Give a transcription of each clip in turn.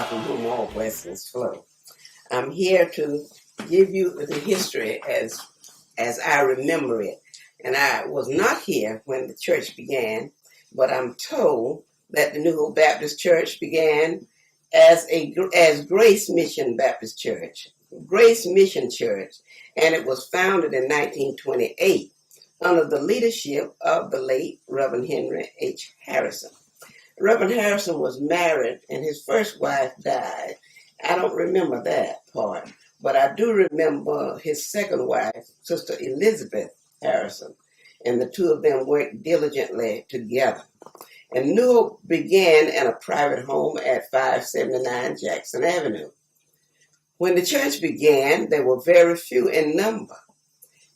God from whom all blessings flow. I'm here to give you the history as I remember it. And I was not here when the church began, but I'm told that the New Hope Baptist Church began as Grace Mission Baptist Church, Grace Mission Church, and it was founded in 1928 under the leadership of the late Reverend Henry H. Harrison. Reverend Harrison was married and his first wife died. I don't remember that part, but I do remember his second wife, Sister Elizabeth Harrison, and the two of them worked diligently together. And New Hope began in a private home at 579 Jackson Avenue. When the church began, there were very few in number,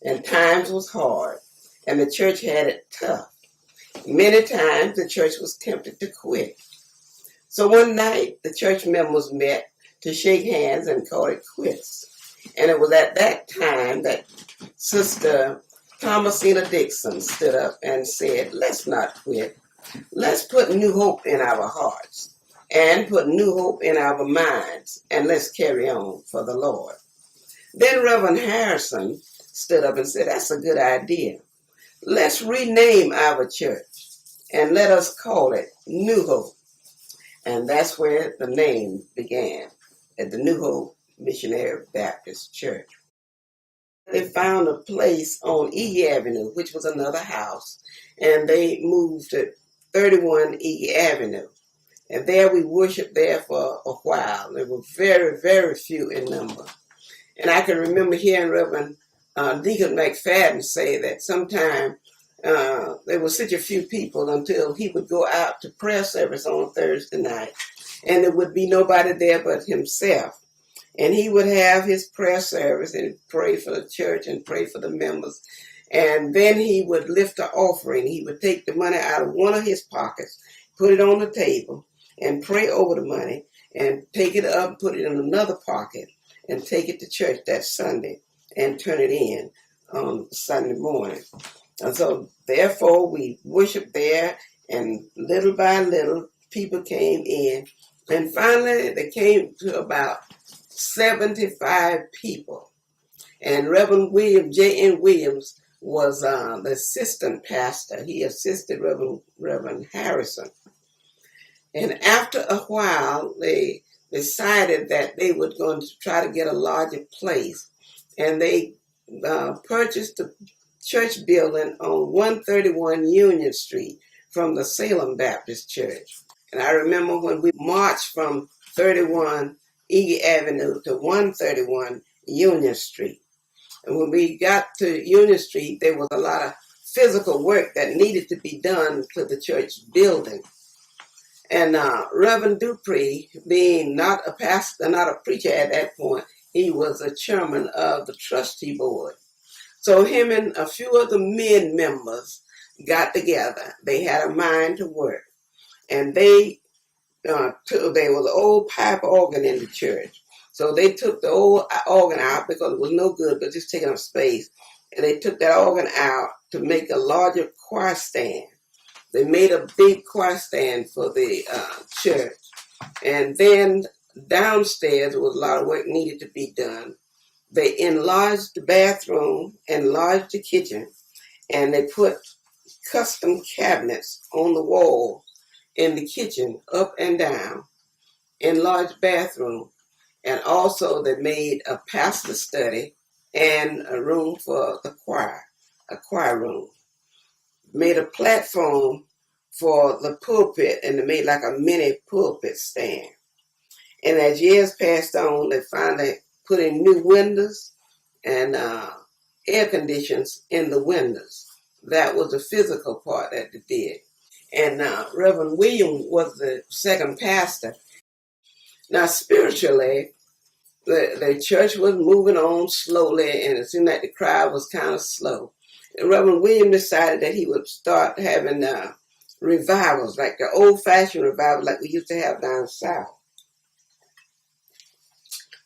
and times was hard, and the church had it tough. Many times the church was tempted to quit. So one night the church members met to shake hands and call it quits. And it was at that time that Sister Thomasina Dixon stood up and said, let's not quit. Let's put new hope in our hearts and put new hope in our minds, and let's carry on for the Lord. Then Reverend Harrison stood up and said, that's a good idea. Let's rename our church and let us call it New Hope. And that's where the name began, at the New Hope Missionary Baptist Church. They found a place on E Avenue, which was another house, and they moved to 31 E Avenue. And there we worshiped there for a while. There were very, very few in number. And I can remember hearing Reverend Deacon McFadden say that sometime there were such a few people until he would go out to prayer service on Thursday night, and there would be nobody there but himself. And he would have his prayer service and pray for the church and pray for the members. And then he would lift the offering. He would take the money out of one of his pockets, put it on the table, and pray over the money, and take it up, put it in another pocket, and take it to church that Sunday and turn it in on Sunday morning. And so, therefore, we worshiped there, and little by little, people came in. And finally, they came to about 75 people. And Reverend William J.N. Williams was the assistant pastor. He assisted Reverend Harrison. And after a while, they decided that they were going to try to get a larger place. And they purchased the church building on 131 Union Street from the Salem Baptist Church. And I remember when we marched from 31 E Avenue to 131 Union Street. And when we got to Union Street, there was a lot of physical work that needed to be done to the church building. And Reverend Dupree, being not a pastor, not a preacher at that point, he was a chairman of the trustee board. So him and a few of the men members got together. They had a mind to work. And there was an old pipe organ in the church. So they took the old organ out because it was no good, but just taking up space. And they took that organ out to make a larger choir stand. They made a big choir stand for the church. And then downstairs, there was a lot of work needed to be done. They enlarged the bathroom, enlarged the kitchen, and they put custom cabinets on the wall in the kitchen, up and down, enlarged bathroom. And also they made a pastor study and a room for the choir, a choir room. Made a platform for the pulpit, and they made like a mini pulpit stand. And as years passed on, they finally put in new windows and air conditions in the windows. That was the physical part that they did. And Reverend William was the second pastor. Now, spiritually, the church was moving on slowly, and it seemed like the crowd was kind of slow. And Reverend William decided that he would start having revivals, like the old-fashioned revival like we used to have down south,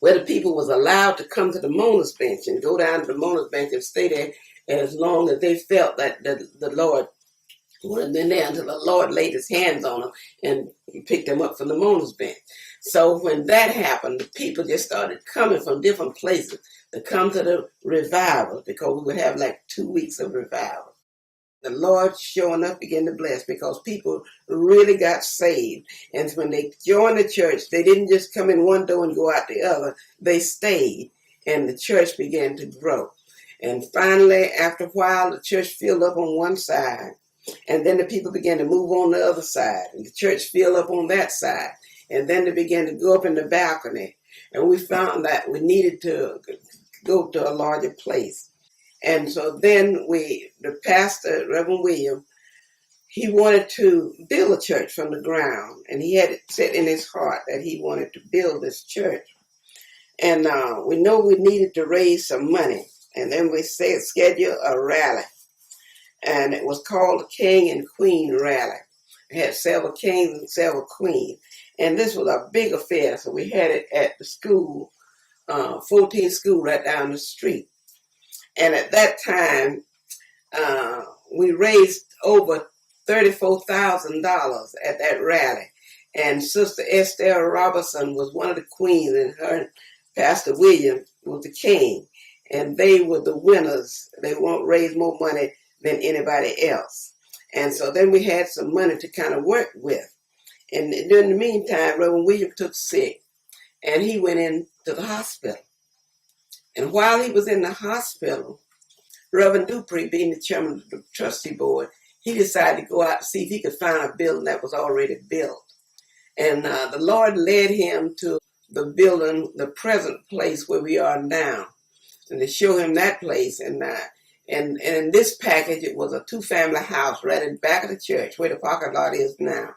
where the people was allowed to come to the mourners bench and go down to the mourners bench and stay there as long as they felt that the Lord Well, then there until the Lord laid his hands on them and he picked them up from the mourner's bench. So when that happened, the people just started coming from different places to come to the revival, because we would have like 2 weeks of revival. The Lord sure enough began to bless, because people really got saved. And when they joined the church, they didn't just come in one door and go out the other. They stayed, and the church began to grow. And finally, after a while, the church filled up on one side. And then the people began to move on the other side. And the church filled up on that side. And then they began to go up in the balcony. And we found that we needed to go to a larger place. And so then the pastor, Reverend William, he wanted to build a church from the ground. And he had it set in his heart that he wanted to build this church. And we know we needed to raise some money. And then we scheduled a rally. And it was called the King and Queen Rally. It had several kings and several queens. And this was a big affair. So we had it at the school, 14th school right down the street. And at that time, we raised over $34,000 at that rally. And Sister Esther Robertson was one of the queens, and her and Pastor William was the king. And they were the winners. They won't raise more money than anybody else. And so then we had some money to kind of work with. And during the meantime, Reverend William took sick, and he went into the hospital. And while he was in the hospital, Reverend Dupree, being the chairman of the trustee board, he decided to go out to see if he could find a building that was already built. And the Lord led him to the building, the present place where we are now, and to show him that place. And in this package, it was a 2-family house right in the back of the church, where the parking lot is now,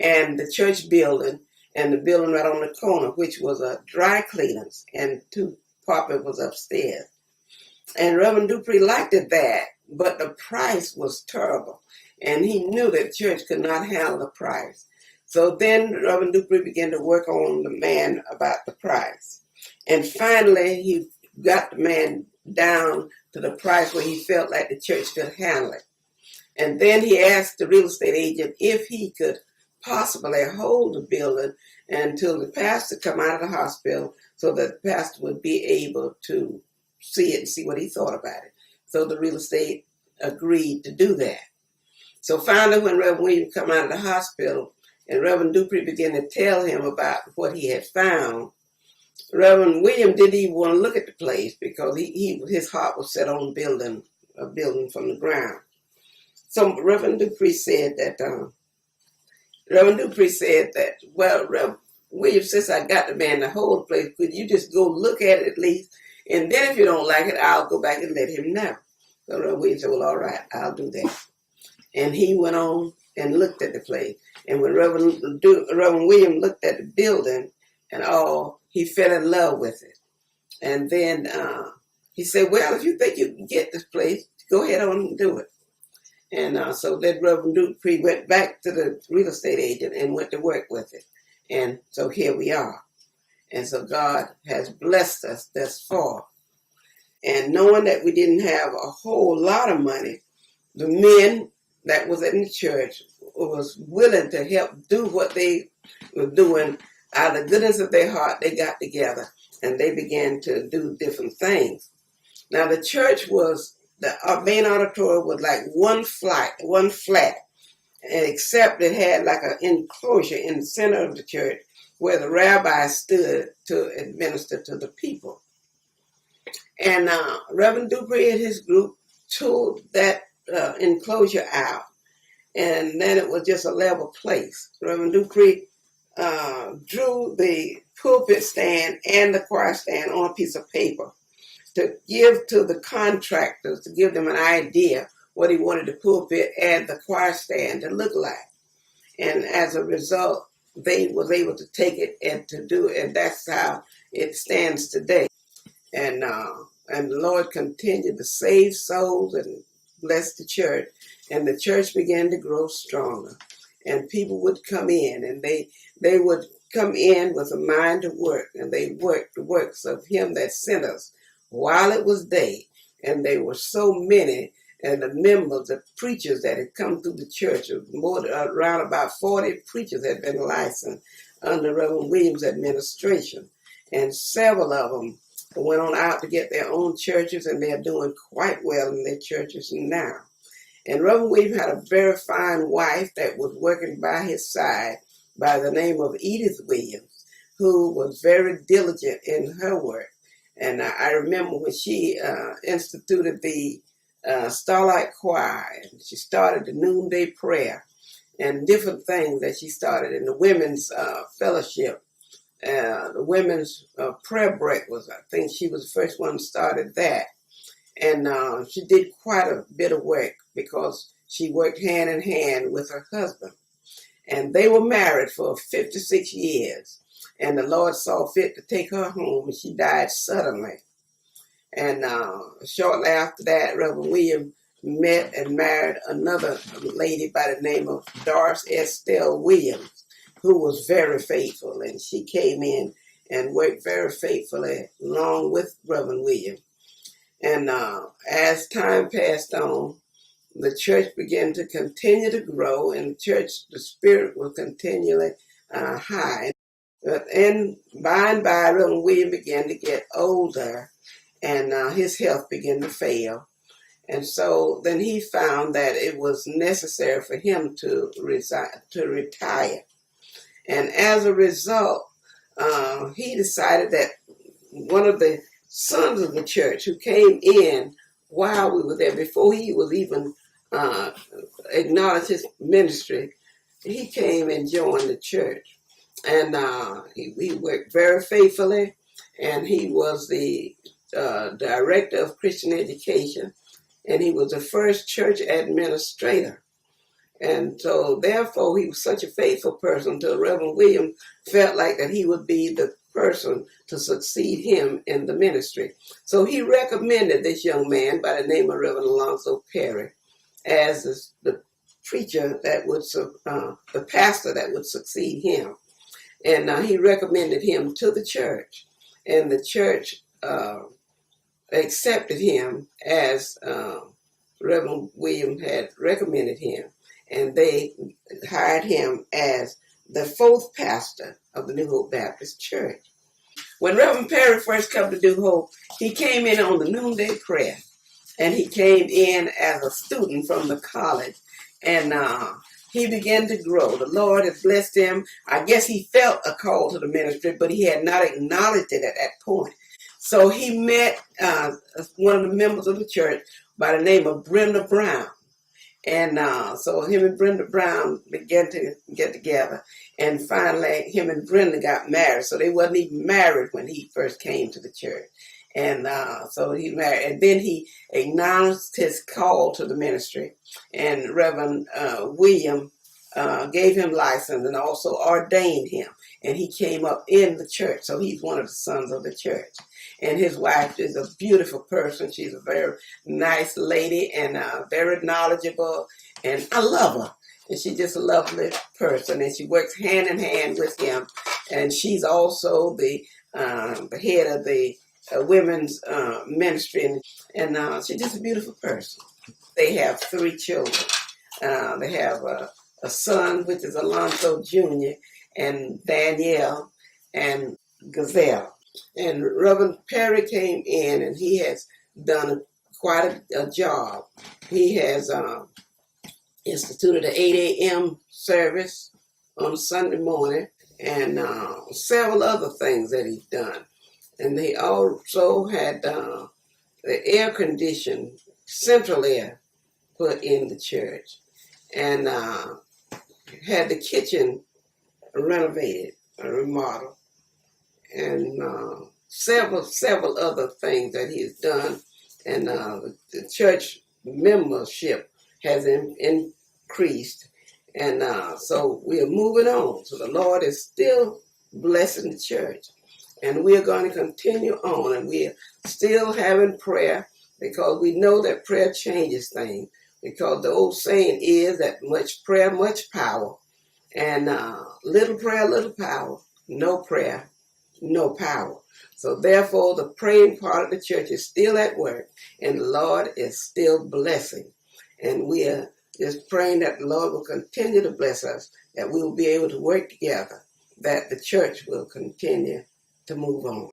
and the church building, and the building right on the corner, which was a dry cleaners, and 2 apartments was upstairs. And Reverend Dupree liked it that, but the price was terrible, and he knew that the church could not handle the price. So then Reverend Dupree began to work on the man about the price. And finally, he got the man down to the price where he felt like the church could handle it. And then he asked the real estate agent if he could possibly hold the building until the pastor come out of the hospital, so that the pastor would be able to see it and see what he thought about it. So the real estate agreed to do that. So finally, when Reverend William come out of the hospital and Reverend Dupree began to tell him about what he had found, Reverend William didn't even want to look at the place, because his heart was set on building a building from the ground. So Reverend Dupree said that, well, Reverend William, since I got the man to hold the place, could you just go look at it at least? And then if you don't like it, I'll go back and let him know. So Reverend William said, well, all right, I'll do that. And he went on and looked at the place. And when Reverend William looked at the building and all, he fell in love with it. And then he said, well, if you think you can get this place, go ahead on and do it. And so then Reverend Dupree went back to the real estate agent and went to work with it. And so here we are. And so God has blessed us thus far. And knowing that we didn't have a whole lot of money, the men that was in the church was willing to help do what they were doing. Out of the goodness of their heart, they got together and they began to do different things. Now the church was, the main auditorium was like one flat, and except it had like an enclosure in the center of the church where the rabbi stood to administer to the people. And Reverend Dupree and his group tore that enclosure out, and then it was just a level place. Reverend Dupree drew the pulpit stand and the choir stand on a piece of paper to give to the contractors, to give them an idea what he wanted the pulpit and the choir stand to look like. And as a result, they was able to take it and to do it, and that's how it stands today. And the Lord continued to save souls and bless the church, and the church began to grow stronger. And people would come in, and they would come in with a mind to work, and they worked the works of him that sent us while it was day. And they were so many, and the members, the preachers that had come through the church, around about 40 preachers had been licensed under Reverend Williams' administration. And several of them went on out to get their own churches, and they're doing quite well in their churches now. And Reverend Williams had a very fine wife that was working by his side by the name of Edith Williams, who was very diligent in her work. And I remember when she instituted the Starlight Choir, and she started the noonday prayer and different things that she started in the women's fellowship. The women's prayer breakfast, I think she was the first one who started that. And she did quite a bit of work because she worked hand in hand with her husband. And they were married for 56 years. And the Lord saw fit to take her home, and she died suddenly. And shortly after that, Reverend William met and married another lady by the name of Doris Estelle Williams, who was very faithful. And she came in and worked very faithfully along with Reverend William. And as time passed on, the church began to continue to grow, and the spirit was continually high. And by, Reverend William began to get older, and his health began to fail. And so then he found that it was necessary for him to retire. And as a result, he decided that one of the sons of the church who came in while we were there, before he was even acknowledged his ministry, he came and joined the church. And he worked very faithfully, and he was the director of Christian education, and he was the first church administrator. And so therefore he was such a faithful person till Reverend William felt like that he would be the person to succeed him in the ministry. So he recommended this young man by the name of Reverend Alonzo Perry as the preacher that would, the pastor that would succeed him. And he recommended him to the church, and the church accepted him as Reverend William had recommended him, and they hired him as the fourth pastor of the New Hope Baptist Church. When Reverend Perry first came to New Hope, he came in on the noonday prayer, and he came in as a student from the college, and he began to grow. The Lord had blessed him. I guess he felt a call to the ministry, but he had not acknowledged it at that point. So he met one of the members of the church by the name of Brenda Brown. And so him and Brenda Brown began to get together. And finally, him and Brenda got married. So they wasn't even married when he first came to the church. And so he married. And then he acknowledged his call to the ministry. And Reverend William gave him license and also ordained him. And he came up in the church. So he's one of the sons of the church. And his wife is a beautiful person. She's a very nice lady and very knowledgeable. And I love her. And she's just a lovely person. And she works hand in hand with him. And she's also the head of the women's ministry. And she's just a beautiful person. They have 3 children. They have a son, which is Alonzo Jr., and Danielle, and Gazelle. And Reverend Perry came in, and he has done quite a job. He has instituted an 8 a.m. service on Sunday morning, and several other things that he's done. And they also had the air conditioned central air put in the church, and had the kitchen renovated, remodeled, and several other things that he has done. And the church membership has increased. And so we are moving on. So the Lord is still blessing the church. And we are going to continue on. And we are still having prayer, because we know that prayer changes things. Because the old saying is that much prayer, much power. And little prayer, little power. No prayer, no power. So therefore, the praying part of the church is still at work, and the Lord is still blessing. And we are just praying that the Lord will continue to bless us, that we will be able to work together, that the church will continue to move on.